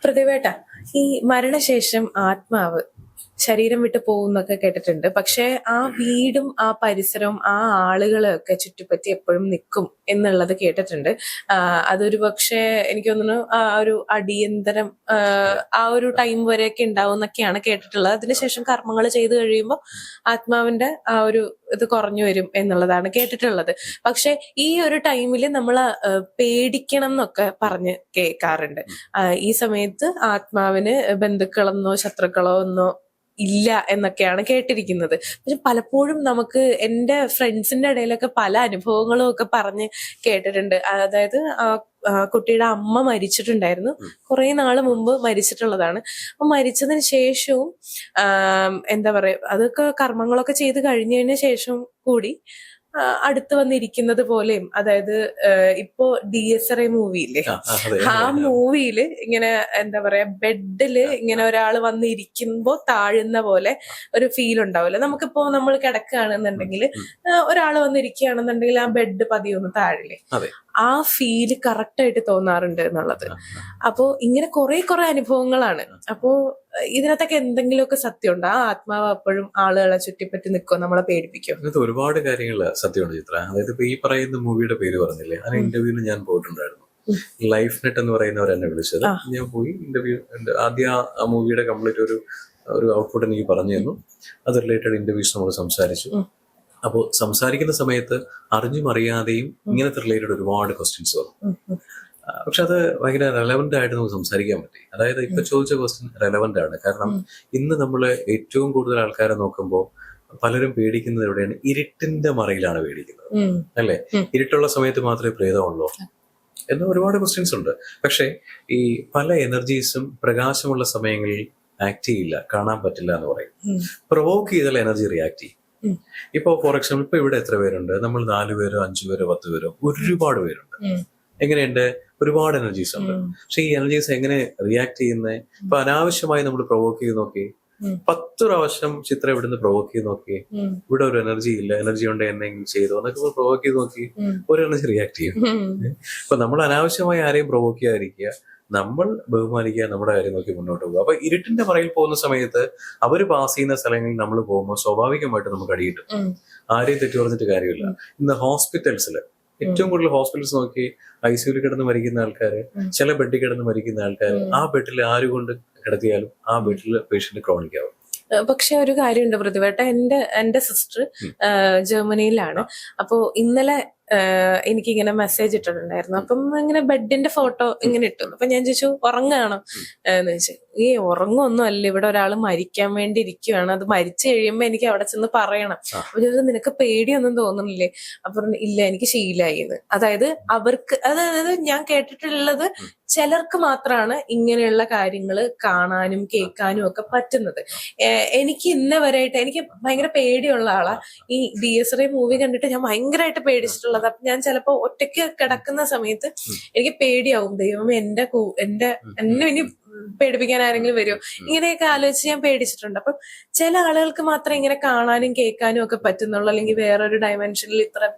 പ്രതിവേട്ട ഈ മരണശേഷം ആത്മാവ് ശരീരം വിട്ട് പോകുന്നൊക്കെ കേട്ടിട്ടുണ്ട്. പക്ഷെ ആ വീടും ആ പരിസരവും ആ ആളുകളും ഒക്കെ ചുറ്റിപ്പറ്റി എപ്പോഴും നിൽക്കും എന്നുള്ളത് കേട്ടിട്ടുണ്ട്. അതൊരു പക്ഷേ എനിക്ക് തോന്നുന്നു ആ ഒരു അടിയന്തരം ആ ഒരു ടൈം വരെയൊക്കെ ഉണ്ടാവും എന്നൊക്കെയാണ് കേട്ടിട്ടുള്ളത്. അതിനുശേഷം കർമ്മങ്ങൾ ചെയ്തു കഴിയുമ്പോൾ ആത്മാവിന്റെ ആ ഒരു ഇത് കുറഞ്ഞു വരും എന്നുള്ളതാണ് കേട്ടിട്ടുള്ളത്. പക്ഷെ ഈ ഒരു ടൈമിൽ നമ്മൾ പേടിക്കണം എന്നൊക്കെ പറഞ്ഞ് കേൾക്കാറുണ്ട്. ഈ സമയത്ത് ആത്മാവിന് ബന്ധുക്കളെന്നോ ശത്രുക്കളോ ഒന്നോ ഇല്ല എന്നൊക്കെയാണ് കേട്ടിരിക്കുന്നത്. പക്ഷെ പലപ്പോഴും നമുക്ക് എൻ്റെ ഫ്രണ്ട്സിന്റെ ഇടയിലൊക്കെ പല അനുഭവങ്ങളും ഒക്കെ പറഞ്ഞ് കേട്ടിട്ടുണ്ട്. അതായത് കുട്ടിയുടെ അമ്മ മരിച്ചിട്ടുണ്ടായിരുന്നു. കുറെ നാള് മുമ്പ് മരിച്ചിട്ടുള്ളതാണ്. അപ്പൊ മരിച്ചതിന് ശേഷവും എന്താ പറയാ, അതൊക്കെ കർമ്മങ്ങളൊക്കെ ചെയ്ത് കഴിഞ്ഞതിന് ശേഷം കൂടി അടുത്ത് വന്നിരിക്കുന്നത് പോലെയും, അതായത് ഇപ്പോ DSRA മൂവിയില്ലേ, ആ മൂവിയില് ഇങ്ങനെ എന്താ പറയാ ബെഡില് ഇങ്ങനെ ഒരാൾ വന്നിരിക്കുമ്പോ താഴുന്ന പോലെ ഒരു ഫീൽ ഉണ്ടാവില്ല. നമുക്കിപ്പോ നമ്മൾ കിടക്കുകയാണെന്നുണ്ടെങ്കിൽ ഒരാൾ വന്നിരിക്കുകയാണെന്നുണ്ടെങ്കിൽ ആ ബെഡ് പതിയൊന്ന് താഴില്ലേ, ആ ഫീല് കറക്റ്റ് ആയിട്ട് തോന്നാറുണ്ട് എന്നുള്ളത്. അപ്പോ ഇങ്ങനെ കുറെ അനുഭവങ്ങളാണ്. അപ്പോ ഇതിനകത്തൊക്കെ എന്തെങ്കിലുമൊക്കെ സത്യമുണ്ട്? ആ ആത്മാവ് അപ്പോഴും ആളുകളെ ചുറ്റിപ്പറ്റി നിൽക്കുമോ, നമ്മളെ പേടിപ്പിക്കും? അങ്ങനത്തെ ഒരുപാട് കാര്യങ്ങൾ സത്യമുണ്ട് ചിത്ര. അതായത് ഇപ്പൊ ഈ പറയുന്ന മൂവിയുടെ പേര് പറഞ്ഞില്ലേ, ആ ഇന്റർവ്യൂവിന് ഞാൻ പോയിട്ടുണ്ടായിരുന്നു. ലൈഫ് നെറ്റ് എന്ന് പറയുന്നവരെന്നെ വിളിച്ചത്. ഞാൻ പോയി ഇന്റർവ്യൂ, ആദ്യം ആ മൂവിയുടെ കംപ്ലീറ്റ് ഒരു ഔട്ട്പുട്ട് എനിക്ക് പറഞ്ഞു തന്നു. അത് റിലേറ്റഡ് ഇന്റർവ്യൂസ് നമ്മൾ സംസാരിച്ചു. അപ്പോൾ സംസാരിക്കുന്ന സമയത്ത് അറിഞ്ഞും അറിയാതെയും ഇങ്ങനത്തെ റിലേറ്റഡ് ഒരുപാട് ക്വസ്റ്റ്യൻസ് വന്നു. പക്ഷെ അത് ഭയങ്കര റെലവെന്റ് ആയിട്ട് നമുക്ക് സംസാരിക്കാൻ പറ്റി. അതായത് ഇപ്പൊ ചോദിച്ച ക്വസ്റ്റ്യൻ റെലവെന്റ് ആണ്. കാരണം ഇന്ന് നമ്മൾ ഏറ്റവും കൂടുതൽ ആൾക്കാരെ നോക്കുമ്പോൾ പലരും പേടിക്കുന്നത് എവിടെയാണ്? ഇരുട്ടിന്റെ മറയിലാണ് പേടിക്കുന്നത്, അല്ലെ? ഇരുട്ടുള്ള സമയത്ത് മാത്രമേ പ്രേതമുള്ളൂ എന്ന ഒരുപാട് ക്വസ്റ്റ്യൻസ് ഉണ്ട്. പക്ഷെ ഈ പല എനർജീസും പ്രകാശമുള്ള സമയങ്ങളിൽ ആക്ട് ചെയ്യില്ല, കാണാൻ പറ്റില്ല എന്ന് പറയും. പ്രൊവോക്ക് ചെയ്താൽ എനർജി റിയാക്ട് ചെയ്യും. ഇപ്പൊ ഫോർ എക്സാമ്പിൾ ഇപ്പൊ ഇവിടെ എത്ര പേരുണ്ട്? നമ്മൾ 4 പേരോ 5 പേരോ 10 പേരോ ഒരുപാട് പേരുണ്ട്. എങ്ങനെയുണ്ട്? ഒരുപാട് എനർജീസ് ഉണ്ട്. പക്ഷെ ഈ എനർജീസ് എങ്ങനെ റിയാക്ട് ചെയ്യുന്നത്? ഇപ്പൊ അനാവശ്യമായി നമ്മൾ പ്രൊവോക്ക് ചെയ്ത് നോക്കി, 10 പ്രാവശ്യം ചിത്രം ഇവിടുന്ന് പ്രൊവോക്ക് ചെയ്ത് നോക്കി, ഇവിടെ ഒരു എനർജി ഇല്ല, എനർജി ഉണ്ട് എന്തെങ്കിലും ചെയ്തോ എന്നൊക്കെ പ്രൊവോക്ക് ചെയ്ത് നോക്കി, ഒരു എനർജി റിയാക്ട് ചെയ്യും. ഇപ്പൊ നമ്മൾ അനാവശ്യമായി ആരെയും പ്രൊവോക്ക് ചെയ്യാതിരിക്കുക, നമ്മൾ ബഹുമാനിക്കുക, നമ്മുടെ കാര്യം നോക്കി മുന്നോട്ട് പോകുക. അപ്പൊ ഇരുട്ടിന്റെ പറയിൽ പോകുന്ന സമയത്ത് അവർ പാസ് ചെയ്യുന്ന സ്ഥലങ്ങളിൽ നമ്മൾ പോകുമ്പോൾ സ്വാഭാവികമായിട്ട് നമുക്ക് അടിയിട്ടും ആരെയും തെറ്റു പറഞ്ഞിട്ട് കാര്യമില്ല. ഇന്ന് ഹോസ്പിറ്റൽസിൽ ഏറ്റവും കൂടുതൽ ഹോസ്പിറ്റൽസ് നോക്കി ICUവിൽ കിടന്ന് മരിക്കുന്ന ആൾക്കാര്, ചില ബെഡിൽ കിടന്ന് മരിക്കുന്ന ആൾക്കാര്, ആ ബെഡിൽ ആരുകൊണ്ട് കിടത്തിയാലും ആ ബെഡിൽ പേഷ്യന്റ് ക്രോണിക് ആവും. പക്ഷെ ഒരു കാര്യമുണ്ട് പ്രതിവേട്ട, എന്റെ സിസ്റ്റർ ജർമ്മനിയിലാണ്. അപ്പോ ഇന്നലെ എനിക്കിങ്ങനെ മെസ്സേജ് ഇട്ടിട്ടുണ്ടായിരുന്നു. അപ്പം ഇങ്ങനെ ബെഡിന്റെ ഫോട്ടോ ഇങ്ങനെ ഇട്ടു. അപ്പൊ ഞാൻ ചോദിച്ചു ഉറങ്ങാണോ എന്ന് ചോദിച്ചു. ഈ ഉറങ്ങൊന്നും അല്ല, ഇവിടെ ഒരാൾ മരിക്കാൻ വേണ്ടി ഇരിക്കുവാണ്, അത് മരിച്ചു കഴിയുമ്പോ എനിക്ക് അവിടെ ചെന്ന് പറയണം. അപ്പൊ ചോദിച്ചു നിനക്ക് പേടിയൊന്നും തോന്നുന്നില്ലേ? അപ്പൊ ഇല്ല, എനിക്ക് ശീലായിന്ന്. അതായത് അവർക്ക്, അതായത് ഞാൻ കേട്ടിട്ടുള്ളത് ചിലർക്ക് മാത്രമാണ് ഇങ്ങനെയുള്ള കാര്യങ്ങൾ കാണാനും കേൾക്കാനും ഒക്കെ പറ്റുന്നത്. എനിക്ക് ഇന്നേ വരെയായിട്ട് എനിക്ക് ഭയങ്കര പേടിയുള്ള ആളാ. ഈ DSRA മൂവി കണ്ടിട്ട് ഞാൻ ഭയങ്കരമായിട്ട് പേടിച്ചിട്ടുള്ളത്. അപ്പൊ ഞാൻ ചിലപ്പോ ഒറ്റയ്ക്ക് കിടക്കുന്ന സമയത്ത് എനിക്ക് പേടിയാവും, ദൈവമേ എന്നെ ഇനി പേടിപ്പിക്കാൻ ആരെങ്കിലും വരുമോ, ഇങ്ങനെയൊക്കെ ആലോചിച്ച് ഞാൻ പേടിച്ചിട്ടുണ്ട്. അപ്പം ചില ആളുകൾക്ക് മാത്രം ഇങ്ങനെ കാണാനും കേൾക്കാനും ഒക്കെ പറ്റുന്നുള്ളൂ, അല്ലെങ്കിൽ വേറൊരു ഡയമെൻഷനിൽ ഇത്ര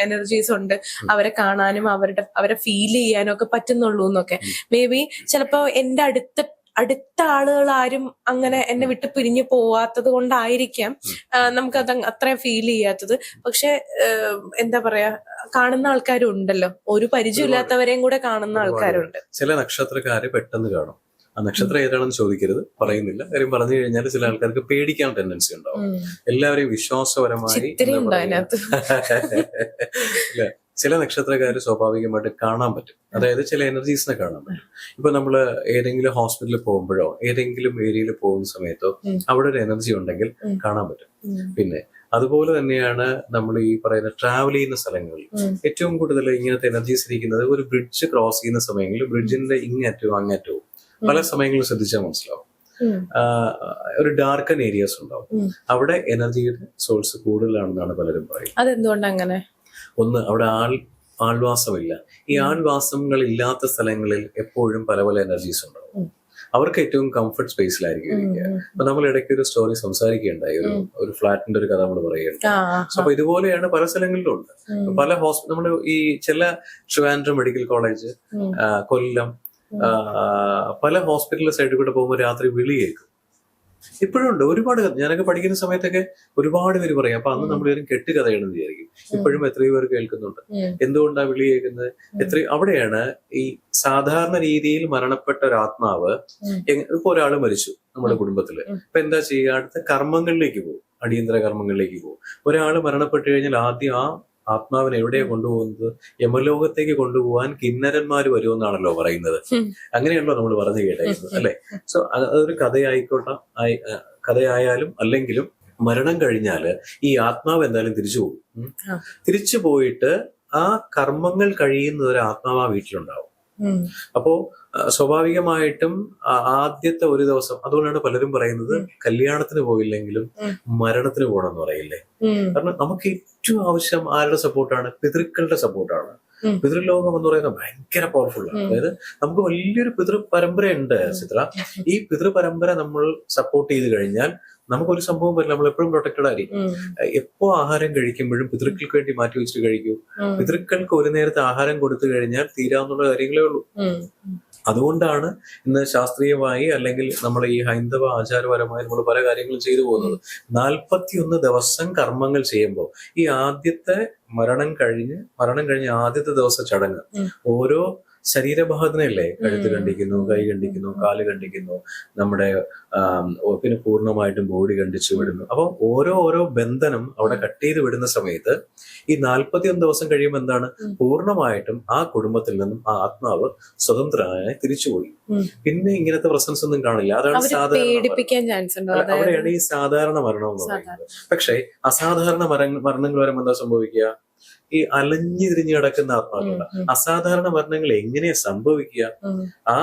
എനർജീസ് ഉണ്ട്, അവരെ കാണാനും അവരെ ഫീൽ ചെയ്യാനും ഒക്കെ പറ്റുന്നുള്ളൂ എന്നൊക്കെ. മേ ബി ചിലപ്പോ എന്റെ അടുത്ത ആളുകൾ ആരും അങ്ങനെ എന്നെ വിട്ട് പിരിഞ്ഞു പോവാത്തത് കൊണ്ടായിരിക്കാം നമുക്കത് അത്രയും ഫീൽ ചെയ്യാത്തത്. പക്ഷെ എന്താ പറയാ, കാണുന്ന ആൾക്കാരും ഉണ്ടല്ലോ, ഒരു പരിചയമില്ലാത്തവരെയും കൂടെ കാണുന്ന ആൾക്കാരുണ്ട്. ചില നക്ഷത്രക്കാര് പെട്ടെന്ന് കാണും. ആ നക്ഷത്രം ഏതാണെന്ന് ചോദിക്കരുത്, പറയുന്നില്ല. കാര്യം പറഞ്ഞു കഴിഞ്ഞാൽ ചില ആൾക്കാർക്ക് പേടിക്കാൻ ടെൻഡൻസി ഉണ്ടാവും. എല്ലാവരെയും വിശ്വാസപരമായി ചില നക്ഷത്രക്കാര് സ്വാഭാവികമായിട്ട് കാണാൻ പറ്റും. അതായത് ചില എനർജീസിനെ കാണാൻ പറ്റും. ഇപ്പൊ നമ്മള് ഏതെങ്കിലും ഹോസ്പിറ്റലിൽ പോകുമ്പോഴോ ഏതെങ്കിലും ഏരിയയിൽ പോകുന്ന സമയത്തോ അവിടെ ഒരു എനർജി ഉണ്ടെങ്കിൽ കാണാൻ പറ്റും. പിന്നെ അതുപോലെ തന്നെയാണ് നമ്മൾ ഈ പറയുന്ന ട്രാവൽ ചെയ്യുന്ന സ്ഥലങ്ങളിൽ ഏറ്റവും കൂടുതൽ ഇങ്ങനത്തെ എനർജീസ് ഇരിക്കുന്നത് ഒരു ബ്രിഡ്ജ് ക്രോസ് ചെയ്യുന്ന സമയങ്ങളിൽ ബ്രിഡ്ജിന്റെ ഇങ്ങറ്റവും അങ്ങറ്റവും പല സമയങ്ങളിൽ ശ്രദ്ധിച്ചാൽ മനസ്സിലാവും. ഒരു ഡാർക്കൻ ഏരിയാസ് ഉണ്ടാവും, അവിടെ എനർജിയുടെ സോഴ്സ് കൂടുതലാണെന്നാണ് പലരും പറയുന്നത്. അതെന്തുകൊണ്ട് അങ്ങനെ? ഒന്ന്, അവിടെ ആൾവാസമില്ല. ഈ ആൾവാസങ്ങൾ ഇല്ലാത്ത സ്ഥലങ്ങളിൽ എപ്പോഴും പല പല എനർജീസ് ഉണ്ടാവും. അവർക്ക് ഏറ്റവും കംഫർട്ട് സ്പേസിലായിരിക്കും ഇരിക്കുക. അപ്പൊ നമ്മൾ ഇടയ്ക്ക് ഒരു സ്റ്റോറി സംസാരിക്കുകയുണ്ടായി, ഒരു ഫ്ലാറ്റിന്റെ ഒരു കഥ നമ്മൾ പറയുകയുണ്ടായി. അപ്പൊ ഇതുപോലെയാണ് പല സ്ഥലങ്ങളിലും ഉണ്ട്. പല നമ്മൾ ഈ ചില ട്രിവാൻഡ്രം മെഡിക്കൽ കോളേജ്, കൊല്ലം, പല ഹോസ്പിറ്റലിലെ സൈഡിൽ കൂടെ പോകുമ്പോൾ രാത്രി വിളി കേൾക്കും. ഇപ്പോഴും ഉണ്ട് ഒരുപാട്. ഞാനൊക്കെ പഠിക്കുന്ന സമയത്തൊക്കെ ഒരുപാട് പേര് പറയും. അപ്പൊ അന്ന് നമ്മളൊരു കെട്ടുകഥയാണെന്ന് വിചാരിക്കും. ഇപ്പോഴും എത്രയോ പേർ കേൾക്കുന്നുണ്ട്. എന്തുകൊണ്ടാണ് വിളി കേൾക്കുന്നത്? അവിടെയാണ് ഈ സാധാരണ രീതിയിൽ മരണപ്പെട്ട ഒരു ആത്മാവ്, ഇപ്പൊ ഒരാൾ മരിച്ചു നമ്മുടെ കുടുംബത്തില്, ഇപ്പൊ എന്താ ചെയ്യുക? അടുത്ത കർമ്മങ്ങളിലേക്ക് പോകും, അടിയന്തര കർമ്മങ്ങളിലേക്ക് പോകും. ഒരാൾ മരണപ്പെട്ടു കഴിഞ്ഞാൽ ആദ്യം ആ ആത്മാവിനെ എവിടെയാ കൊണ്ടുപോകുന്നത്? യമലോകത്തേക്ക് കൊണ്ടുപോകാൻ കിന്നരന്മാര് വരുമെന്നാണല്ലോ പറയുന്നത്. അങ്ങനെയാണല്ലോ നമ്മൾ പറഞ്ഞു കേട്ടായിരുന്നത്, അല്ലെ? സോ അതൊരു കഥയായാലും അല്ലെങ്കിലും മരണം കഴിഞ്ഞാല് ഈ ആത്മാവ് എന്തായാലും തിരിച്ചു പോകും. തിരിച്ചു പോയിട്ട് ആ കർമ്മങ്ങൾ കഴിയുന്ന ഒരു ആത്മാവ് ആ വീട്ടിലുണ്ടാവും. അപ്പോ സ്വാഭാവികമായിട്ടും ആദ്യത്തെ ഒരു ദിവസം, അതുകൊണ്ടാണ് പലരും പറയുന്നത് കല്യാണത്തിന് പോയില്ലെങ്കിലും മരണത്തിന് പോകണം എന്ന് പറയില്ലേ. കാരണം നമുക്ക് ഏറ്റവും ആവശ്യം ആരുടെ സപ്പോർട്ടാണ്? പിതൃക്കളുടെ സപ്പോർട്ടാണ്. പിതൃലോകം എന്ന് പറയുന്നത് ഭയങ്കര പവർഫുള്ളാണ്. അതായത് നമുക്ക് വലിയൊരു പിതൃ പരമ്പരയുണ്ട് ചിത്ര. ഈ പിതൃ പരമ്പര നമ്മൾ സപ്പോർട്ട് ചെയ്ത് കഴിഞ്ഞാൽ നമുക്കൊരു സംഭവം വരില്ല. നമ്മൾ എപ്പോഴും പ്രൊട്ടക്റ്റഡ് ആയിരിക്കും. എപ്പോ ആഹാരം കഴിക്കുമ്പോഴും പിതൃക്കൾക്ക് വേണ്ടി മാറ്റി വെച്ചിട്ട് കഴിക്കൂ. പിതൃക്കൾക്ക് ഒരു നേരത്തെ ആഹാരം കൊടുത്തു കഴിഞ്ഞാൽ തീരാവുന്ന കാര്യങ്ങളേ ഉള്ളൂ. അതുകൊണ്ടാണ് ഇന്ന് ശാസ്ത്രീയമായി അല്ലെങ്കിൽ നമ്മൾ ഈ ഹൈന്ദവ ആചാരപരമായി നമ്മൾ പല കാര്യങ്ങളും ചെയ്തു പോകുന്നത്. 41 ദിവസം കർമ്മങ്ങൾ ചെയ്യുമ്പോൾ ഈ ആദ്യത്തെ മരണം കഴിഞ്ഞ് ആദ്യത്തെ ദിവസം ചടങ്ങ് ഓരോ ശരീരഭാഗത്തിനല്ലേ, കഴുത്ത് കണ്ടിക്കുന്നു, കൈ കണ്ടിക്കുന്നു, കാല് കണ്ടിക്കുന്നു, നമ്മുടെ പിന്നെ പൂർണ്ണമായിട്ടും ബോഡി കണ്ടിച്ചു വിടുന്നു. അപ്പൊ ഓരോ ബന്ധനം അവിടെ കട്ട് ചെയ്ത് വിടുന്ന സമയത്ത് ഈ 41 ദിവസം കഴിയുമ്പോൾ എന്താണ്? പൂർണ്ണമായിട്ടും ആ കുടുംബത്തിൽ നിന്നും ആ ആത്മാവ് സ്വതന്ത്രമായി തിരിച്ചുപോയി. പിന്നെ ഇങ്ങനത്തെ പ്രസൻസ് ഒന്നും കാണില്ല. അതാണ് അവിടെയാണ് ഈ സാധാരണ മരണം എന്ന് പറയുന്നത്. പക്ഷേ അസാധാരണ മരണങ്ങൾ വരുമ്പോൾ എന്താ സംഭവിക്കുക? ഈ അലഞ്ഞു തിരിഞ്ഞു കിടക്കുന്ന ആത്മാക്കളുടെ അസാധാരണ മരണങ്ങൾ എങ്ങനെയാ സംഭവിക്കുക? ആ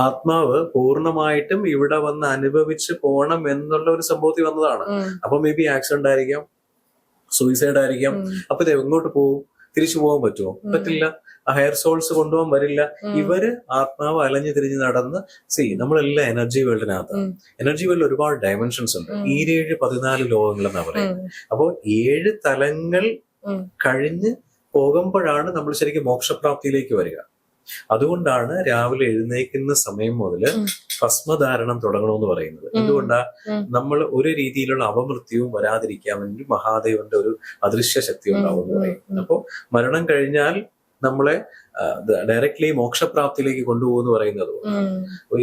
ആത്മാവ് പൂർണ്ണമായിട്ടും ഇവിടെ വന്ന് അനുഭവിച്ച് പോകണം എന്നുള്ള ഒരു സംഭവത്തിൽ വന്നതാണ്. അപ്പൊ മേ ബി ആക്സിഡന്റ് ആയിരിക്കാം, സൂയിസൈഡ് ആയിരിക്കാം. അപ്പൊ ഇത് എങ്ങോട്ട് പോകും? തിരിച്ചു പോകാൻ പറ്റുമോ? പറ്റില്ല. ആ ഹെയർ സോൾസ് കൊണ്ടുപോകാൻ വരില്ല. ഇവര് ആത്മാവ് അലഞ്ഞു തിരിഞ്ഞ് നടന്ന് നമ്മളെല്ലാം എനർജി വേൾഡിനകത്ത്. എനർജി വേൾഡിൽ ഒരുപാട് ഡയമെൻഷൻസ് ഉണ്ട്. 14 ലോകങ്ങൾ എന്നാ പറയുന്നത്. അപ്പോ 7 തലങ്ങൾ കഴിഞ്ഞ് പോകുമ്പോഴാണ് നമ്മൾ ശരിക്കും മോക്ഷപ്രാപ്തിയിലേക്ക് വരിക. അതുകൊണ്ടാണ് രാവിലെ എഴുന്നേൽക്കുന്ന സമയം മുതൽ ഭസ്മധാരണം തുടങ്ങണമെന്ന് പറയുന്നത്. എന്തുകൊണ്ടാ? നമ്മൾ ഒരു രീതിയിലുള്ള അപമൃത്യുവും വരാതിരിക്കാൻ വേണ്ടി മഹാദേവന്റെ ഒരു അദൃശ്യ ശക്തി ഉണ്ടാവും എന്ന് പറയുന്നത്. അപ്പോ മരണം കഴിഞ്ഞാൽ നമ്മളെ ഡയറക്ട്ലി മോക്ഷപ്രാപ്തിയിലേക്ക് കൊണ്ടുപോകുന്നു പറയുന്നത്.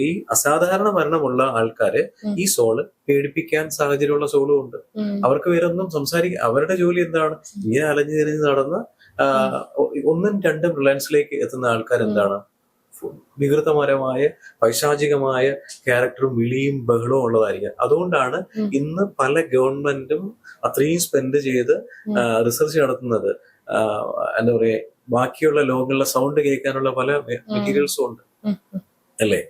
ഈ അസാധാരണ മരണമുള്ള ആൾക്കാര് ഈ സോള് പേടിപ്പിക്കാൻ സാഹചര്യമുള്ള സോളും ഉണ്ട്. അവർക്ക് വേറെ ഒന്നും അവരുടെ ജോലി എന്താണ്? ഇങ്ങനെ അലഞ്ഞു തിരിഞ്ഞ് നടന്ന് 1ഉം 2ഉം റിലയൻസിലേക്ക് എത്തുന്ന ആൾക്കാർ എന്താണ്? വികൃതപരമായ പൈശാചികമായ ക്യാരക്ടറും വിളിയും ബഹളവും ഉള്ളതായിരിക്കും. അതുകൊണ്ടാണ് ഇന്ന് പല ഗവൺമെന്റും അത്രയും സ്പെൻഡ് ചെയ്ത് റിസർച്ച് നടത്തുന്നത്. എന്താ പറയാ, ബാക്കിയുള്ള ലോകങ്ങളിലെ സൗണ്ട് കേൾക്കാനുള്ള പല മെറ്റീരിയൽസും ഉണ്ട്, അല്ലേ?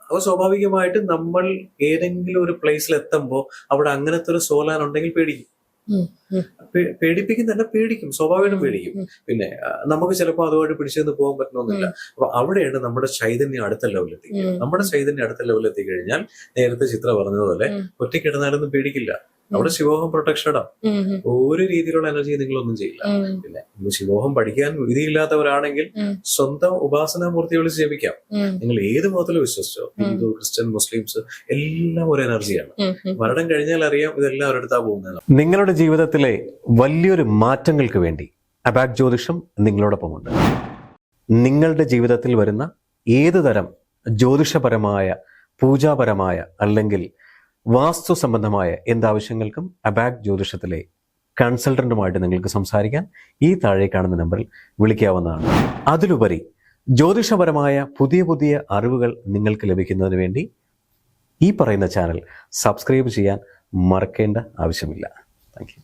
അപ്പൊ സ്വാഭാവികമായിട്ടും നമ്മൾ ഏതെങ്കിലും ഒരു പ്ലേസിൽ എത്തുമ്പോൾ അവിടെ അങ്ങനത്തെ ഒരു സോലാൻ ഉണ്ടെങ്കിൽ പേടിക്കും. പേടിപ്പിക്കുന്നല്ല, പേടിക്കും, സ്വാഭാവികം പേടിക്കും. പിന്നെ നമുക്ക് ചിലപ്പോൾ അതുമായിട്ട് പിടിച്ചെന്ന് പോകാൻ പറ്റണമെന്നില്ല. അപ്പൊ അവിടെയാണ് നമ്മുടെ ചൈതന്യം അടുത്ത ലെവലെത്തിക്കുക. നമ്മുടെ ചൈതന്യം അടുത്ത ലെവലെത്തി കഴിഞ്ഞാൽ നേരത്തെ ചിത്ര പറഞ്ഞതുപോലെ ഒറ്റയ്ക്കിടന്നാലൊന്നും പേടിക്കില്ല. അവിടെ ശിവോഹം പ്രൊട്ടക്ഷനാ. ഒരു രീതിയിലുള്ള എനർജി നിങ്ങളൊന്നും ചെയ്യില്ല. പിന്നെ ശിവോഹം പഠിക്കാൻ വിധിയില്ലാത്തവരാണെങ്കിൽ സ്വന്തം ഉപാസനാമൂർത്തി വിളിച്ച് ജപിക്കാം. നിങ്ങൾ ഏത് മതത്തിൽ വിശ്വസിച്ചോ, ഹിന്ദു, ക്രിസ്ത്യൻ, മുസ്ലിംസ് എല്ലാം ഒരു എനർജിയാണ്. മരണം കഴിഞ്ഞാൽ അറിയാം ഇതെല്ലാം അവരെടുത്താ പോകുന്നത്. നിങ്ങളുടെ ജീവിതത്തിലെ വലിയൊരു മാറ്റങ്ങൾക്ക് വേണ്ടി അബാക് ജ്യോതിഷം നിങ്ങളോടൊപ്പമുണ്ട്. നിങ്ങളുടെ ജീവിതത്തിൽ വരുന്ന ഏത് തരം ജ്യോതിഷപരമായ, പൂജാപരമായ അല്ലെങ്കിൽ വാസ്തു സംബന്ധമായ എന്താവശ്യങ്ങൾക്കും അബാക് ജ്യോതിഷത്തിലെ കൺസൾട്ടന്റുമായിട്ട് നിങ്ങൾക്ക് സംസാരിക്കാൻ ഈ താഴെ കാണുന്ന നമ്പറിൽ വിളിക്കാവുന്നതാണ്. അതിലുപരി ജ്യോതിഷപരമായ പുതിയ അറിവുകൾ നിങ്ങൾക്ക് ലഭിക്കുന്നതിന് വേണ്ടി ഈ പറയുന്ന ചാനൽ സബ്സ്ക്രൈബ് ചെയ്യാൻ മറക്കേണ്ട ആവശ്യമില്ല. Thank you.